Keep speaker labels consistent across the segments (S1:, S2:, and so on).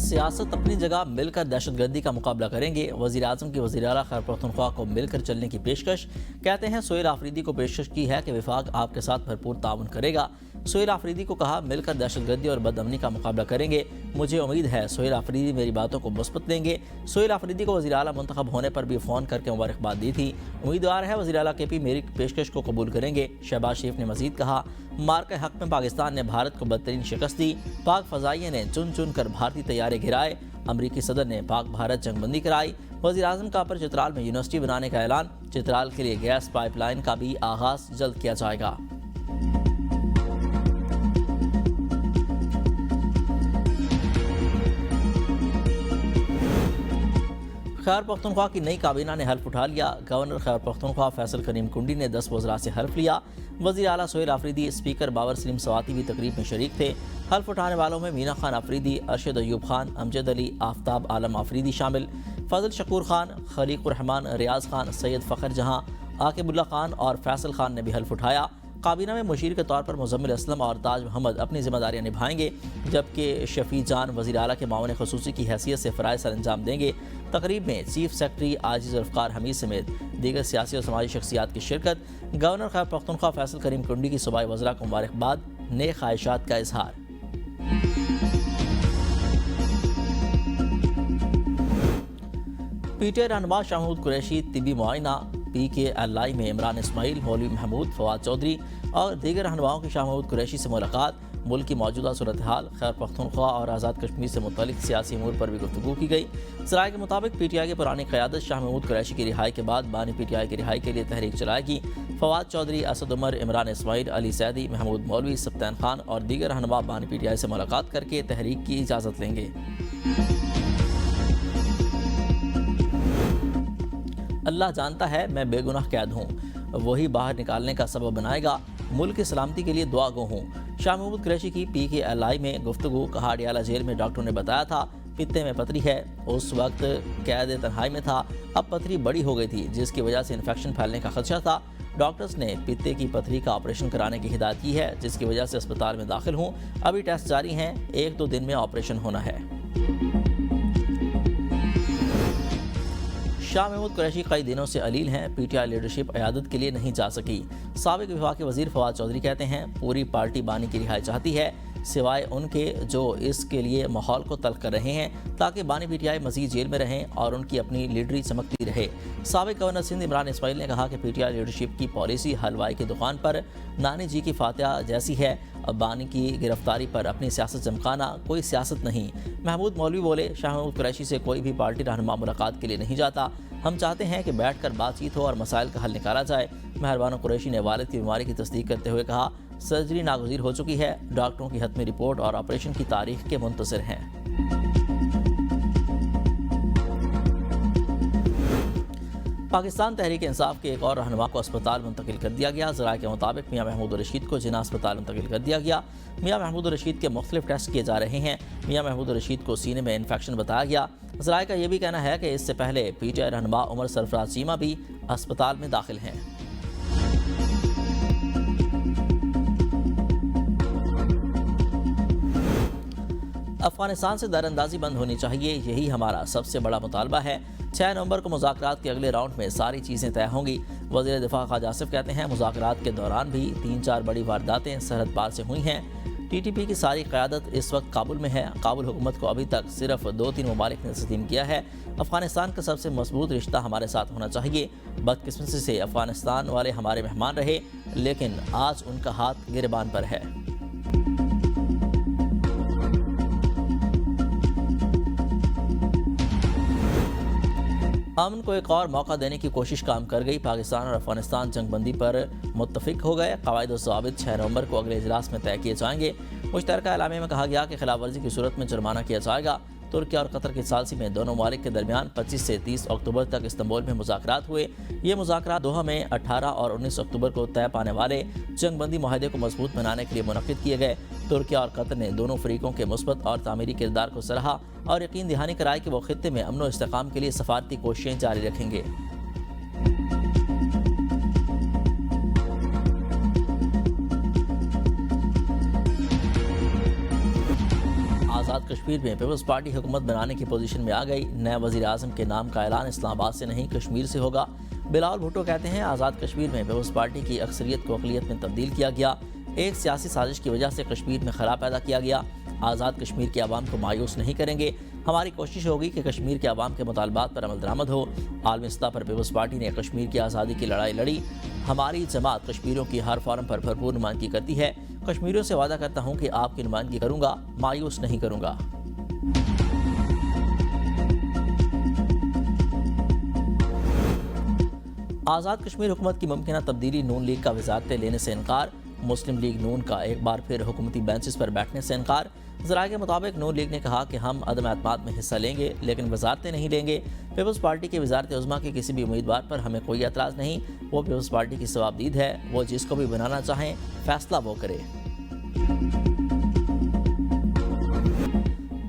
S1: सियासत अपनी जगह मिलकर दहशत गर्दी का मुकाबला करेंगे। वज़ीर आज़म की वज़ीर आला खैबर पख्तूनख्वा को मिलकर चलने की पेशकश। कहते हैं सोहेल आफरीदी को पेशकश की है कि वफाक आपके साथ भरपूर ताउन करेगा। सोहेल आफरीदी को कहा, मिलकर दहशत गर्दी और बदअमनी का मुकाबला करेंगे। मुझे उम्मीद है सोहेल आफरीदी मेरी बातों को मुस्बत लेंगे। सोहेल आफरीदी को वज़ीर आला मुंतखब होने पर भी फ़ोन करके मुबारकबाद दी थी। उम्मीदवार है वज़ीर आला KP मेरी पेशकश को कबूल करेंगे। शहबाज शरीफ ने मज़ीद कहा, मार्के हक में पाकिस्तान ने भारत को बदतरीन शिकस्त दी। पाक फ़ज़ाइये ने चुन चुन कर भारतीय तैयारे गिराए। अमरीकी सदर ने पाक भारत जंगबंदी कराई। वज़ीर आज़म का पर चित्राल में यूनिवर्सिटी बनाने का ऐलान। चित्राल के लिए गैस पाइपलाइन का भी आगाज़ जल्द किया जाएगा। खैबर पख्तूनख्वा की नई काबीना ने हल्फ उठा लिया। गवर्नर खैबर पख्तूनख्वा फैसल करीम कुंडी ने 10 वज़रा से हल्फ लिया। वज़ीर आला सोहेल आफरीदी, स्पीकर बाबर सलीम सवाती भी तकरीब में शरीक थे। हल्फ उठाने वालों में मीना खान आफरीदी, अरशद अयूब खान, अमजद अली, आफ्ताब आलम आफरीदी शामिल। फजल शकूर खान, खलीकुर रहमान, रियाज खान, सैयद फ़खर जहां, आकिबुल्ला खान और फैसल खान ने भी हल्फ उठाया। काबीना में मुशीर के तौर पर मुज़म्मिल असलम और ताज मोहम्मद अपनी जिम्मेदारियां निभाएंगे, जबकि शफी जान वज़ीर आला के मामले ख़ुसूसी की हैसियत से फ़राइज़ सर अंजाम देंगे। तकरीब में चीफ सेक्रेटरी आजिज़ ज़ुल्फ़िकार हमीद समेत दीगर सियासी और समाजी शख्सियात की शिरकत। गवर्नर खैबर पख्तूनख्वा फैसल करीम कुंडी की सूबाई वज़रा को मुबारकबाद, नेक ख्वाहिशात का इजहार। PTI रहनुमा शाह महमूद कुरैशी तिबी मुआयना। PKLI में इमरान इस्माइल, मौलवी महमूद, फवाद चौधरी और दीगर रहनुमाओं की शाह महमूद कुरैशी से मुलाकात। मुल्क की मौजूदा सूरत हाल, खैबर पख्तूनख्वा और आज़ाद कश्मीर से मुतल्लिक़ सियासी अमूर पर भी गुफ्तगू की गई। ज़राए के मुताबिक PTI की पुरानी क़यादत शाह महमूद कुरैशी की रिहाई के बाद बानी PTI की रिहाई के लिए तहरीक चलाएगी। फवाद चौधरी, असद उमर, इमरान इस्माइल, अली सैदी, महमूद मौलवी, सब्तैन खान और दीगर रहनुमा बानी PTI से मुलाकात करके तहरीक की इजाज़त लेंगे। अल्लाह जानता है मैं बेगुनाह कैद हूँ, वही बाहर निकालने का सबब बनाएगा। मुल्क की सलामती के लिए दुआ गो हूँ। शाह महमूद कुरैशी की PKLI में गुफ्तगू। कहाड़ियाला जेल में डॉक्टरों ने बताया था पित्ते में पथरी है। उस वक्त कैद तन्हाई में था, अब पथरी बड़ी हो गई थी जिसकी वजह से इन्फेक्शन फैलने का खदशा था। डॉक्टर्स ने पित्ते की पथरी का ऑपरेशन कराने की हिदायत की है, जिसकी वजह से अस्पताल में दाखिल हूँ। अभी टेस्ट जारी हैं, 1-2 दिन में ऑपरेशन होना है। शाह महमूद कुरैशी कई दिनों से अलील हैं। PTI लीडरशिप क़यादत के लिए नहीं जा सकी। साबिक़ वफाकी वज़ीर फवाद चौधरी कहते हैं पूरी पार्टी बानी की रिहाई चाहती है, सिवाय उनके जो इसके लिए माहौल को तल्ख़ कर रहे हैं ताकि बानी PTI मज़ीद जेल में रहें और उनकी अपनी लीडरी चमकती रहे। साबिक़ गवर्नर सिंध इमरान इस्माइल ने कहा कि PTI लीडरशिप की पॉलिसी हलवाई की दुकान पर नानी जी की फातिहा जैसी है। अब बानी की गिरफ्तारी पर अपनी सियासत चमकाना कोई सियासत नहीं। महमूद मौलवी बोले, शाह महमूद कुरैशी से कोई भी पार्टी रहनुमा मुलाकात के लिए नहीं जाता। हम चाहते हैं कि बैठकर बातचीत हो और मसाइल का हल निकाला जाए। मेहरबान कुरैशी ने वालिद की बीमारी की तस्दीक करते हुए कहा, सर्जरी नागुज़ीर हो चुकी है। डॉक्टरों की हतमी रिपोर्ट और ऑपरेशन की तारीख के मुंतज़िर हैं। पाकिस्तान तहरीक इंसाफ के एक और रहनुमा को अस्पताल मुंतकिल कर दिया गया। ज़राए के मुताबिक मियाँ महमूद रशीद को जिन्ना अस्पताल मुंतकिल कर दिया गया। मियाँ महमूद रशीद के मुख्तलिफ टेस्ट किए जा रहे हैं। मियाँ महमूद रशीद को सीने में इन्फेक्शन बताया गया। ज़राए का यह भी कहना है कि इससे पहले PTI रहनुमा उमर सरफराज चीमा भी अस्पताल में दाखिल हैं। अफगानिस्तान से दरअंदाजी बंद होनी चाहिए, यही हमारा सबसे बड़ा मुतालबा है। 6 नवंबर को मुज़ाकरात के अगले राउंड में सारी चीज़ें तय होंगी। वज़ीर दिफा ख़ाजा आसिफ कहते हैं मुज़ाकरात के दौरान भी 3-4 बड़ी वारदातें सरहद पार से हुई हैं। TTP की सारी क़यादत इस वक्त काबुल में है। काबुल हुकूमत को अभी तक सिर्फ 2-3 ममालिक ने तस्लीम किया है। अफगानिस्तान का सबसे मजबूत रिश्ता हमारे साथ होना चाहिए। बदकिस्मती से अफगानिस्तान वाले हमारे मेहमान रहे, लेकिन आज उनका हाथ गिरबान पर है। अमन को एक और मौका देने की कोशिश काम कर गई। पाकिस्तान और अफगानिस्तान जंगबंदी पर मुत्तफिक हो गए। क़वाइद व ज़वाबित 6 नवंबर को अगले इजलास में तय किए जाएंगे। मुश्तरका एलामे में कहा गया कि खिलाफ वर्जी की सूरत में जुर्माना किया जाएगा। तुर्की और कतर की सालसी में दोनों ममालिक के दरमियान 25 से 30 अक्टूबर तक इस्तांबुल में मुज़ाकरात हुए। ये मुज़ाकरात दोहा में 18 और 19 अक्टूबर को तय पाने वाले जंगबंदी माहदे को मजबूत बनाने के लिए मुनक़्क़िद किए गए। तुर्की और कतर ने दोनों फरीकों के मुस्बत और तामीरी किरदार को सराहा और यकीन दहानी कराई कि वो खित्ते में अमन व इस्तेकाम के लिए सफारती कोशिशें जारी रखेंगे। आज़ाद कश्मीर में पीपल्स पार्टी हुकूमत बनाने की पोजीशन में आ गई। नए वज़ीर आज़म के नाम का ऐलान इस्लामाबाद से नहीं कश्मीर से होगा। बिलावल भुट्टो कहते हैं आज़ाद कश्मीर में पीपल्स पार्टी की अक्सरियत को अक़लियत में तब्दील किया गया। एक सियासी साजिश की वजह से कश्मीर में खला पैदा किया गया। आज़ाद कश्मीर के अवाम को मायूस नहीं करेंगे। हमारी कोशिश होगी कि कश्मीर के अवाम के मुतालबात पर अमल दरामद हो। आलमी सतह पर पीपल्स पार्टी ने कश्मीर की आज़ादी की लड़ाई लड़ी। हमारी जमात कश्मीरियों की हर फॉरम पर भरपूर नुमाइंदगी करती है। कश्मीरियों से वादा करता हूँ कि आपकी नुमाइंदगी करूँगा, मायूस नहीं करूँगा। आज़ाद कश्मीर हुकूमत की मुमकिन तब्दीली नून लीग का वज़ारतें लेने से इनकार। मुस्लिम लीग नून का एक बार फिर हुकूमती बेंचेस पर बैठने से इनकार। ज़राए के मुताबिक नून लीग ने कहा कि हम अदम एतमाद में हिस्सा लेंगे लेकिन वज़ारतें नहीं लेंगे। पीपल्स पार्टी के वज़ारत उज़्मा के किसी भी उम्मीदवार पर हमें कोई एतराज़ नहीं। वो पीपल्स पार्टी की सवाबदीद है। वो जिसको भी बनाना चाहें फैसला वो करे।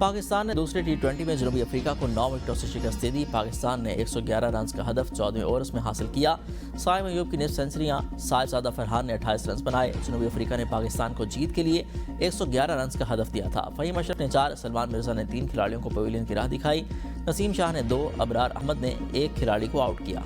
S1: पाकिस्तान ने दूसरे T20 में जनूबी अफ्रीका को 9 विकेटों से शिकस्त दे दी। पाकिस्तान ने 111 रन का हदफ 14वें ओवर्स में हासिल किया। साइम अयूब की निस्फ सेंचुरियां, साजिदा फरहान ने 28 रन बनाए। जनूबी अफ्रीका ने पाकिस्तान को जीत के लिए 111 रन का हदफ दिया था। फ़हीम अशरफ ने 4, सलमान मिर्जा ने 3 खिलाड़ियों को पवेलियन की राह दिखाई। नसीम शाह ने 2, अबरार अहमद ने 1 खिलाड़ी को आउट किया।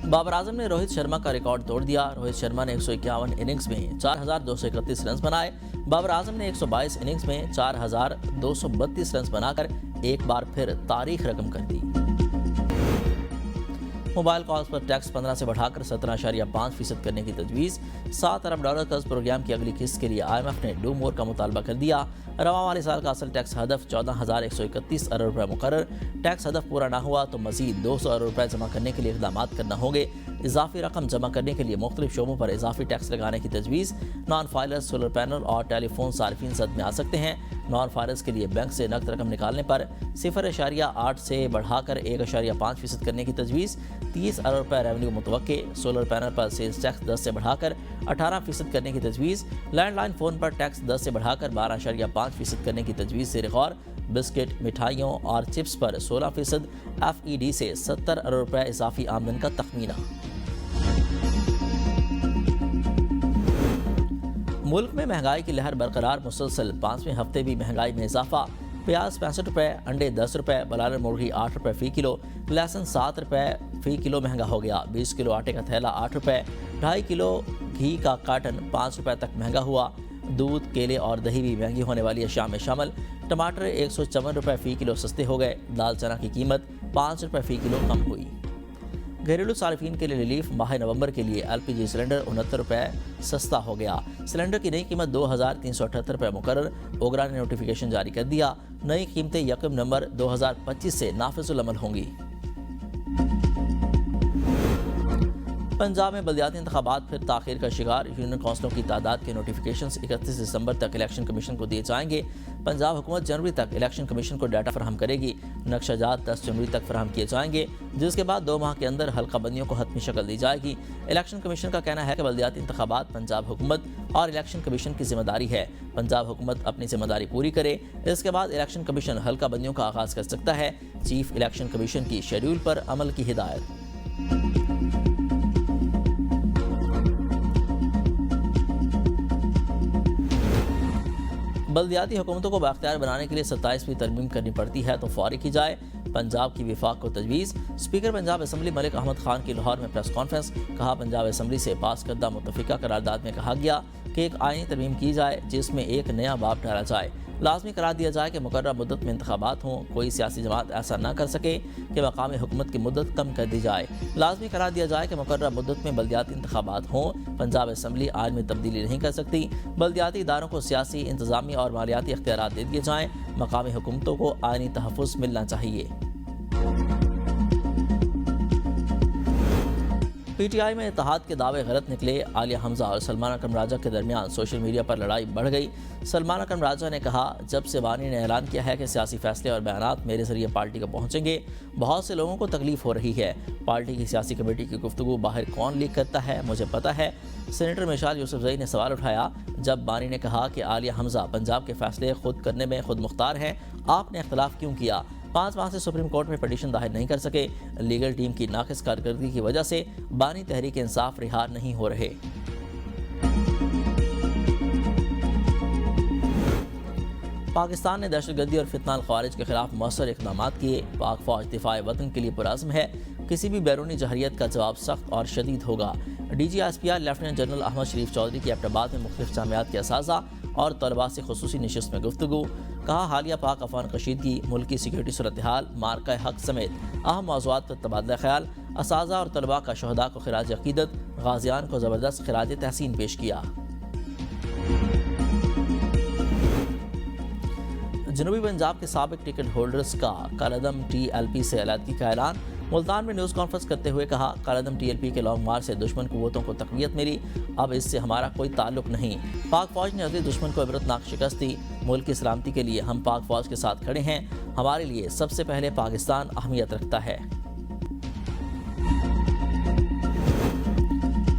S1: बाबर आजम ने रोहित शर्मा का रिकॉर्ड तोड़ दिया। रोहित शर्मा ने 151 इनिंग्स में 4,231 रन बनाए। बाबर आजम ने 122 इनिंग्स में 4,232 रन बनाकर एक बार फिर तारीख रकम कर दी। मोबाइल कॉल्स पर टैक्स 15 से बढ़ाकर 17.5% करने की तजवीज़। $7 अरब कर्ज प्रोग्राम की अगली किस्त के लिए IMF ने डू मोर का मुतालबा कर दिया। रवा वाले साल का असल टैक्स हदफ 14,131 अरब रुपये मुकर्रर। टैक्स हदफ पूरा ना हुआ तो मजीद 200 अरब रुपये जमा करने के लिए इक़दामात करना होंगे। इजाफी रकम जमा करने के लिए मुख्तलिफ शोबों पर इजाफी टैक्स लगाने की तजवीज़। नॉन फाइलर्स सोलर पैनल और टेलीफोन सार्फिन जद में आ सकते हैं। नॉन फाइलर्स के लिए बैंक से नकद रकम निकालने पर 0.8 से बढ़ाकर 1.5% करने की तजवीज़। 30 अरब रुपये रेवेन्यू मुतवक्के। सोलर पैनल पर सेल्स टैक्स 10 से बढ़ाकर 18% करने की तजवीज़। लैंडलाइन फ़ोन पर टैक्स 10 से बढ़ाकर 12.5% करने की तजवीज़ से गौर। बिस्किट, मिठाइयों और चिप्स पर 16% FED से 70 अरब रुपये इजाफी आमदन का तखमीना। मुल्क में महंगाई की लहर बरकरार, मुसलसल 5वें हफ्ते भी महंगाई में इजाफा। प्याज 65 रुपये, अंडे 10 रुपये, बलार मुर्गी 8 रुपये फ़ी किलो, लहसुन 7 रुपये फ़ी किलो महंगा हो गया। 20 किलो आटे का थैला 8 रुपये, 2.5 किलो घी का कार्टन 5 रुपये तक महंगा हुआ। दूध, केले और दही भी महंगी होने वाली अशिया में शामिल। टमाटर 154 रुपये फ़ी किलो सस्ते हो गए। दाल चना की कीमत 5 रुपये फ़ी किलो कम हुई। घरेलू सार्फिन के लिए रिलीफ, माह नवंबर के लिए LPG सिलेंडर 69 रुपये सस्ता हो गया। सिलेंडर की नई कीमत 2,378 रुपये मुकर्रर। ओगरा ने नोटिफिकेशन जारी कर दिया। नई कीमतें 1 नवंबर 2025 से नाफिजुल अमल होंगी। पंजाब में बल्दियाती इंतखाबात फिर ताख़ीर का शिकार। यूनियन काउंसिलों की तादाद के नोटिफिकेशन 31 दिसंबर तक इलेक्शन कमीशन को दिए जाएंगे। पंजाब हुकूमत जनवरी तक इलेक्शन कमीशन को डाटा फराहम करेगी। नक्शाजात 10 जनवरी तक फराहम किए जाएंगे, जिसके बाद 2 माह के अंदर हल्का बंदियों को हतमी शक्ल दी जाएगी। इलेक्शन कमीशन का कहना है कि बल्दियाती इंतखाबात पंजाब हुकूमत और इलेक्शन कमीशन की जिम्मेदारी है। पंजाब हुकूमत अपनी जिम्मेदारी पूरी करे, इसके बाद इलेक्शन कमीशन हल्का बंदियों का आगाज़ कर सकता है। चीफ इलेक्शन कमीशन की शेड्यूल पर अमल की हिदायत। बल्दियाती हुकूमतों को बाख्तियार बनाने के लिए 27वीं तरमीम करनी पड़ती है तो फौरी की जाए। पंजाब की विफाक को तजवीज़। स्पीकर पंजाब असम्बली मलिक अहमद खान की लाहौर में प्रेस कॉन्फ्रेंस। कहा, पंजाब असम्बली से पास करदा मुतफ़िका करारदाद में कहा गया कि एक आईनी तरमीम की जाए जिसमें एक नया बाब डाला जाए। लाजमी करार दिया जाए कि मुकर्रर मुद्दत में इंतखाबात हों। कोई सियासी जमात ऐसा न कर सके कि मकामी हुकूमत की मुद्दत कम कर दी जाए। लाजमी करार दिया जाए कि मुकर्रर मुद्दत में बल्दियाती इंतखाबात हों। पंजाब असम्बली आइन में तब्दीली नहीं कर सकती। बल्दियाती इदारों को सियासी, इंतजामी और मालियाती इख्तियारात दे दिए जाएँ। मकामी हुकूमतों को आइनी तहफ़्फ़ुज़ मिलना चाहिए। PTI में इत्तेहाद के दावे गलत निकले। आलिया हमजा और सलमान अकरम राजा के दरमियान सोशल मीडिया पर लड़ाई बढ़ गई। सलमान अकरम राजा ने कहा, जब से बानी ने ऐलान किया है कि सियासी फैसले और बयानात मेरे जरिए पार्टी को पहुंचेंगे, बहुत से लोगों को तकलीफ हो रही है। पार्टी की सियासी कमेटी की गुफ्तगू बाहर कौन लीक करता है, मुझे पता है। सेनेटर मिशाल यूसुफजई ने सवाल उठाया, जब बानी ने कहा कि आलिया हमजा पंजाब के फैसले खुद करने में खुद मुख्तार हैं, आपने इख्तलाफ क्यों किया? 5 माह से सुप्रीम कोर्ट में पिटीशन दाखिल नहीं कर सके। लीगल टीम की नाक़िस कारकर्दगी की वजह से बानी तहरीक इंसाफ रिहा नहीं हो रहे। پاکستان نے دہشت گردی اور فتنہ الخوارج کے خلاف مؤثر اقدامات کیے۔ پاک فوج دفاع وطن کے لیے پرعزم ہے، کسی بھی بیرونی جارحیت کا جواب سخت اور شدید ہوگا۔ D G S P R lieutenant general Ahmed Sharif Chaudhry کی ایبٹ آباد میں مختلف جامعات کے اساتذہ اور طلباء سے خصوصی نشست میں گفتگو۔ کہا حالیہ پاک افغان کشیدگی، ملکی سیکورٹی صورتحال، مارکہ حق سمیت اہم موضوعات پر تبادلہ خیال۔ اساتذہ اور طلباء کا شہداء کو خراج عقیدت، غازیان کو زبردست خراج تحسین پیش کیا۔ جنوبی پنجاب کے سابق ٹکٹ ہولڈرز کا کالعدم ٹی ایل پی سے علیحدگی کا اعلان۔ ملتان میں نیوز کانفرنس کرتے ہوئے کہا کالعدم ٹی ایل پی کے لانگ مارچ سے دشمن قوتوں کو تقویت ملی، اب اس سے ہمارا کوئی تعلق نہیں۔ پاک فوج نے عظیم دشمن کو عبرتناک شکست دی، ملک کی سلامتی کے لیے ہم پاک فوج کے ساتھ کھڑے ہیں، ہمارے لیے سب سے پہلے پاکستان اہمیت رکھتا ہے۔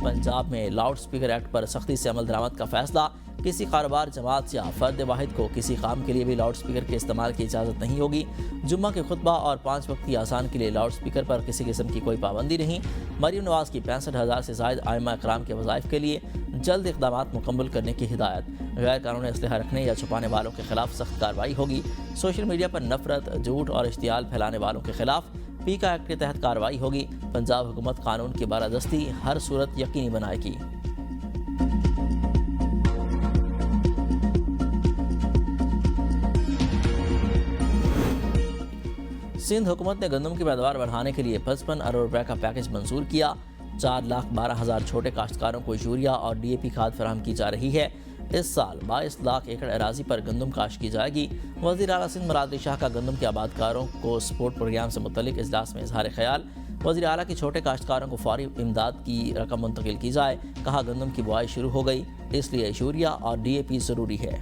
S1: پنجاب میں لاؤڈ سپیکر ایکٹ پر سختی سے عمل درآمد کا فیصلہ۔ کسی کاروبار، جماعت یا فرد واحد کو کسی کام کے لیے بھی لاؤڈ سپیکر کے استعمال کی اجازت نہیں ہوگی۔ جمعہ کے خطبہ اور 5 وقتی اذان کے لیے لاؤڈ سپیکر پر کسی قسم کی کوئی پابندی نہیں۔ مریم نواز کی 65,000 سے زائد ائمہ اکرام کے وظائف کے لیے جلد اقدامات مکمل کرنے کی ہدایت۔ غیر قانونی اسلحہ رکھنے یا چھپانے والوں کے خلاف سخت کارروائی ہوگی۔ سوشل میڈیا پر نفرت، جھوٹ اور اشتعال پھیلانے والوں کے خلاف پیکا ایکٹ کے تحت کارروائی ہوگی۔ پنجاب حکومت قانون کی بالادستی ہر صورت یقینی بنائے گی۔ سندھ حکومت نے گندم کی پیداوار بڑھانے کے لیے 55 ارب روپے کا پیکج منظور کیا۔ 4,12,000 چھوٹے کاشتکاروں کو یوریا اور ڈی اے پی کھاد فراہم کی جا رہی ہے۔ اس سال 22 لاکھ ایکڑ اراضی پر گندم کاشت کی جائے گی۔ وزیر اعلیٰ سندھ مراد علی شاہ کا گندم کے آبادکاروں کو سپورٹ پروگرام سے متعلق اجلاس میں اظہار خیال۔ وزیر اعلیٰ کی چھوٹے کاشتکاروں کو فوری امداد کی رقم منتقل کی جائے۔ کہا گندم کی بوائی شروع ہو گئی، اس لیے یوریا اور ڈی اے پی ضروری ہے۔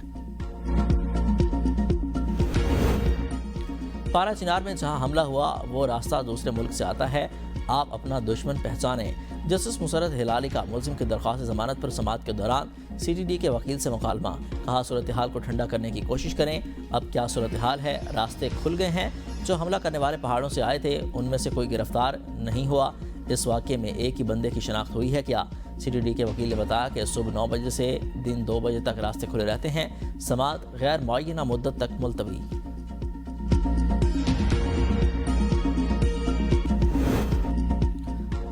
S1: پارا چنار میں جہاں حملہ ہوا وہ راستہ دوسرے ملک سے آتا ہے، آپ اپنا دشمن پہچانیں۔ جسٹس مسرت ہلالی کا ملزم کی درخواست ضمانت پر سماعت کے دوران سی ٹی ڈی کے وکیل سے مکالمہ۔ کہا صورتحال کو ٹھنڈا کرنے کی کوشش کریں، اب کیا صورتحال ہے، راستے کھل گئے ہیں۔ جو حملہ کرنے والے پہاڑوں سے آئے تھے ان میں سے کوئی گرفتار نہیں ہوا۔ اس واقعے میں ایک ہی بندے کی شناخت ہوئی ہے کیا؟ سی ٹی ڈی کے وکیل نے بتایا کہ صبح 9 بجے سے دن 2 بجے تک راستے کھلے رہتے ہیں، سماعت غیر معینہ مدت تک ملتوی۔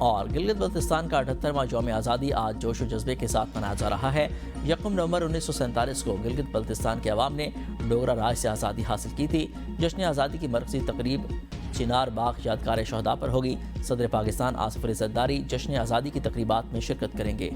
S1: اور گلگت بلتستان کا 78واں یوم آزادی آج جوش و جذبے کے ساتھ منایا جا رہا ہے۔ 1 نومبر 1947 کو گلگت بلتستان کے عوام نے ڈوگرا راج سے آزادی حاصل کی تھی۔ جشن آزادی کی مرکزی تقریب چنار باغ یادگار شہداء پر ہوگی۔ صدر پاکستان آصف علی زرداری جشن آزادی کی تقریبات میں شرکت کریں گے۔